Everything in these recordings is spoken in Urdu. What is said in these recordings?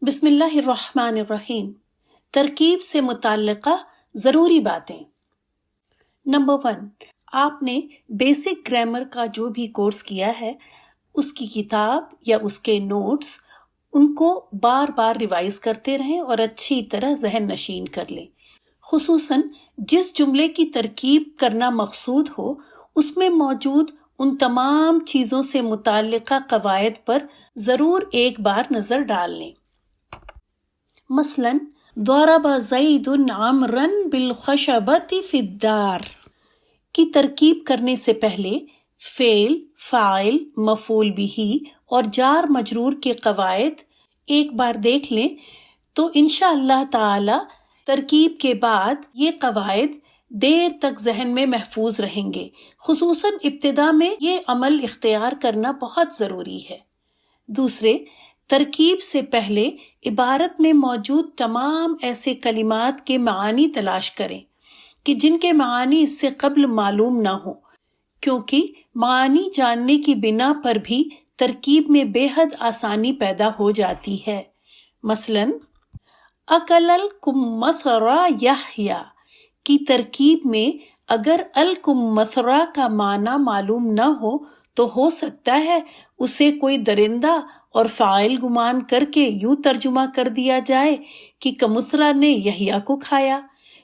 بسم اللہ الرحمن الرحیم۔ ترکیب سے متعلقہ ضروری باتیں۔ نمبر 1، آپ نے بیسک گرامر کا جو بھی کورس کیا ہے اس کی کتاب یا اس کے نوٹس ان کو بار بار ریوائز کرتے رہیں اور اچھی طرح ذہن نشین کر لیں۔ خصوصاً جس جملے کی ترکیب کرنا مقصود ہو اس میں موجود ان تمام چیزوں سے متعلقہ قواعد پر ضرور ایک بار نظر ڈال لیں۔ مثلاً ضرب زید عمرا بالخشبۃ فی الدار کی ترکیب کرنے سے پہلے فعل، فاعل، مفعول بہ اور جار مجرور کے قواعد ایک بار دیکھ لیں تو انشاءاللہ تعالی ترکیب کے بعد یہ قواعد دیر تک ذہن میں محفوظ رہیں گے۔ خصوصاً ابتدا میں یہ عمل اختیار کرنا بہت ضروری ہے۔ دوسرے، ترکیب سے پہلے عبارت میں موجود تمام ایسے کلمات کے معانی تلاش کریں کہ جن کے معانی اس سے قبل معلوم نہ ہوں، کیونکہ معانی جاننے کی بنا پر بھی ترکیب میں بے حد آسانی پیدا ہو جاتی ہے۔ مثلاً اکل الکمثرى یحییٰ کی ترکیب میں اگر الکمثرى کا معنی معلوم نہ ہو سکتا ہے اسے کوئی درندہ اور فاعل گمان کر کے یوں ترجمہ کر دیا جائے کہ کمثرى نے یحییٰ کو کھایا،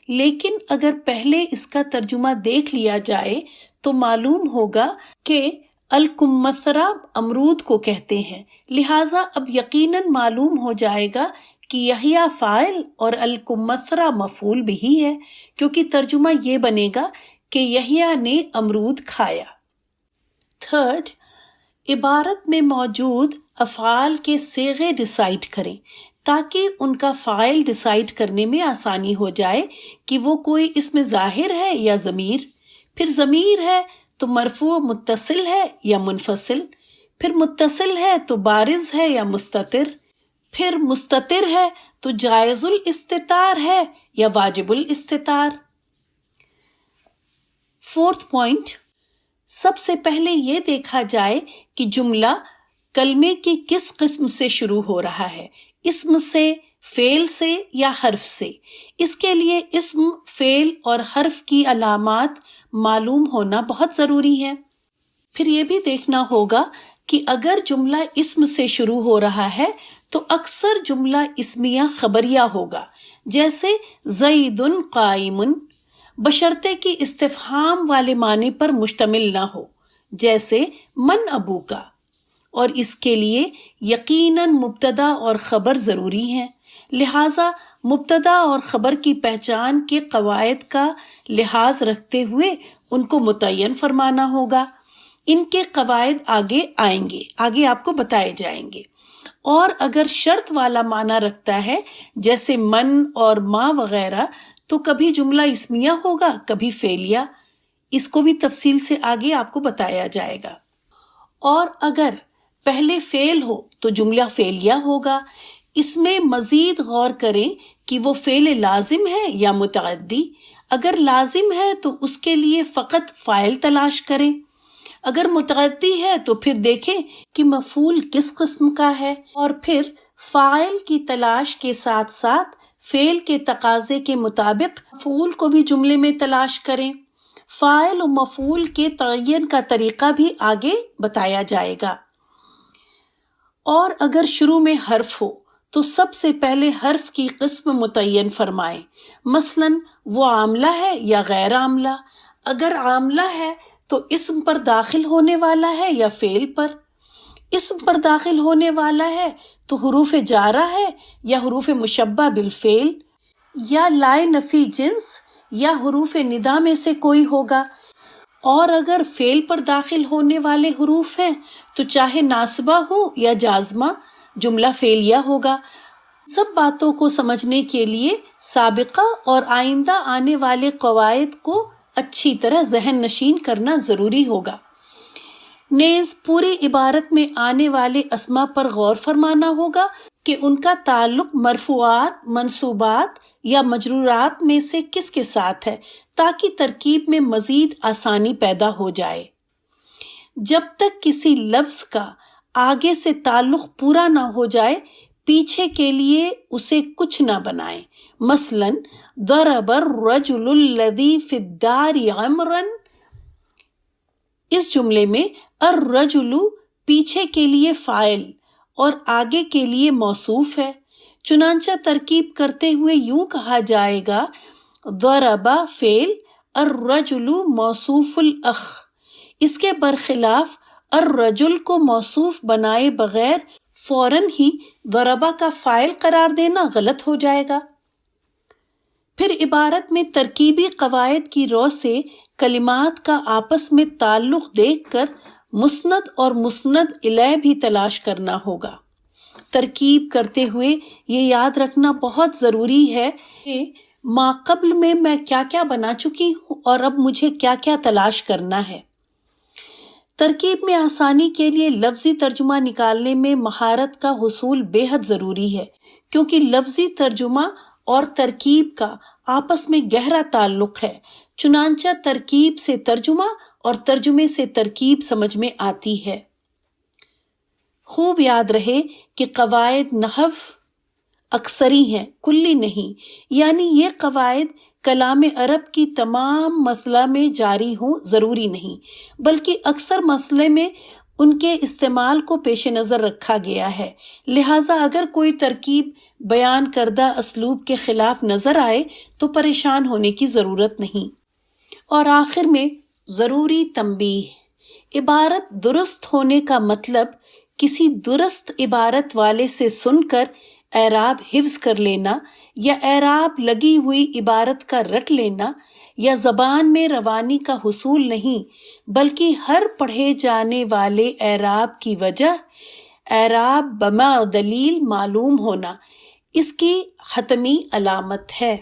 لیکن اگر پہلے اس کا ترجمہ دیکھ لیا جائے تو معلوم ہوگا کہ الکمثرى امرود کو کہتے ہیں، لہٰذا اب یقیناً معلوم ہو جائے گا کہ یحییٰ فاعل اور الکمثرى مفعول بہ ہے، کیونکہ ترجمہ یہ بنے گا کہ یحییٰ نے امرود کھایا۔ تھرڈ، عبارت میں موجود افعال کے صیغے ڈیسائیڈ کریں تاکہ ان کا فاعل ڈیسائیڈ کرنے میں آسانی ہو جائے کہ وہ کوئی اسم ظاہر ہے یا ضمیر، پھر ضمیر ہے تو مرفوع متصل ہے یا منفصل، پھر متصل ہے تو بارز ہے یا مستتر، پھر مستتر ہے تو جائز الاستتار ہے یا واجب الاستتار۔ فورتھ پوائنٹ، سب سے پہلے یہ دیکھا جائے کہ جملہ کلمے کی کس قسم سے شروع ہو رہا ہے، اسم سے، فعل سے یا حرف سے۔ اس کے لیے اسم، فعل اور حرف کی علامات معلوم ہونا بہت ضروری ہے۔ پھر یہ بھی دیکھنا ہوگا کہ اگر جملہ اسم سے شروع ہو رہا ہے تو اکثر جملہ اسمیہ خبریہ ہوگا، جیسے زید قائم، بشرطے کہ استفہام والے معنی پر مشتمل نہ ہو، جیسے من ابوکا، اور اس کے لیے یقیناً مبتدا اور خبر ضروری ہیں، لہٰذا مبتدا اور خبر کی پہچان کے قواعد کا لحاظ رکھتے ہوئے ان کو متعین فرمانا ہوگا۔ ان کے قواعد آگے آئیں گے، آگے آپ کو بتائے جائیں گے۔ اور اگر شرط والا معنی رکھتا ہے جیسے من اور ما وغیرہ تو کبھی جملہ اسمیہ ہوگا، کبھی فعلیہ، اس کو بھی تفصیل سے آگے آپ کو بتایا جائے گا۔ اور اگر پہلے فعل ہو تو جملہ فعلیہ ہوگا۔ اس میں مزید غور کریں کہ وہ فعل لازم ہے یا متعدی۔ اگر لازم ہے تو اس کے لیے فقط فاعل تلاش کریں، اگر متعدی ہے تو پھر دیکھیں کہ مفعول کس قسم کا ہے، اور پھر فاعل کی تلاش کے ساتھ ساتھ فعل کے تقاضے کے مطابق مفعول کو بھی جملے میں تلاش کریں۔ فاعل و مفعول کے تعین کا طریقہ بھی آگے بتایا جائے گا۔ اور اگر شروع میں حرف ہو تو سب سے پہلے حرف کی قسم متعین فرمائیں، مثلاً وہ عاملہ ہے یا غیر عاملہ۔ اگر عاملہ ہے تو اسم پر داخل ہونے والا ہے یا فعل پر، اسم پر داخل ہونے والا ہے تو حروف جارہ ہے یا حروف مشبہ بالفعل، یا لائے نفی جنس یا حروف ندا میں سے کوئی ہوگا۔ اور اگر فعل پر داخل ہونے والے حروف ہیں تو چاہے ناصبہ ہوں یا جازمہ، جملہ فعلیہ ہوگا۔ سب باتوں کو سمجھنے کے لیے سابقہ اور آئندہ آنے والے قواعد کو اچھی طرح ذہن نشین کرنا ضروری ہوگا۔ نیز پوری عبارت میں آنے والے اسما پر غور فرمانا ہوگا کہ ان کا تعلق مرفوعات، منصوبات یا مجرورات میں سے کس کے ساتھ ہے، تاکہ ترکیب میں مزید آسانی پیدا ہو جائے۔ جب تک کسی لفظ کا آگے سے تعلق پورا نہ ہو جائے پیچھے کے لیے اسے کچھ نہ بنائیں. مثلاً ضرب الرجل الذی فی الدار عمرا. اس جملے میں الرجل پیچھے کے لیے فاعل اور آگے کے لیے موصوف ہے. چنانچہ ترکیب کرتے ہوئے یوں کہا جائے گا ضرب فعل، الرجل موصوف الاخ. اس کے برخلاف الرجل کو موصوف بنائے بغیر فوراً ہی ضربہ کا فاعل قرار دینا غلط ہو جائے گا. پھر عبارت میں ترکیبی قواعد کی رو سے کلمات کا آپس میں تعلق دیکھ کر مسند اور مسند الیہ بھی تلاش کرنا ہوگا. ترکیب کرتے ہوئے یہ یاد رکھنا بہت ضروری ہے کہ ما قبل میں کیا کیا بنا چکی ہوں اور اب مجھے کیا کیا تلاش کرنا ہے. ترکیب میں آسانی کے لیے لفظی ترجمہ نکالنے میں مہارت کا حصول بے حد ضروری ہے، کیونکہ لفظی ترجمہ اور ترکیب کا آپس میں گہرا تعلق ہے. چنانچہ ترکیب سے ترجمہ اور ترجمے سے ترکیب سمجھ میں آتی ہے. خوب یاد رہے کہ قواعد نحو اکثری ہیں، کلی نہیں. یعنی یہ قواعد کلام عرب کی تمام مسئلہ میں جاری ہوں ضروری نہیں، بلکہ اکثر مسئلے میں ان کے استعمال کو پیش نظر رکھا گیا ہے. لہٰذا اگر کوئی ترکیب بیان کردہ اسلوب کے خلاف نظر آئے تو پریشان ہونے کی ضرورت نہیں. اور آخر میں ضروری تنبیہ: عبارت درست ہونے کا مطلب کسی درست عبارت والے سے سن کر اعراب حفظ کر لینا یا اعراب لگی ہوئی عبارت کا رٹ لینا یا زبان میں روانی کا حصول نہیں، بلکہ ہر پڑھے جانے والے اعراب کی وجہ، اعراب بما دلیل معلوم ہونا اس کی حتمی علامت ہے.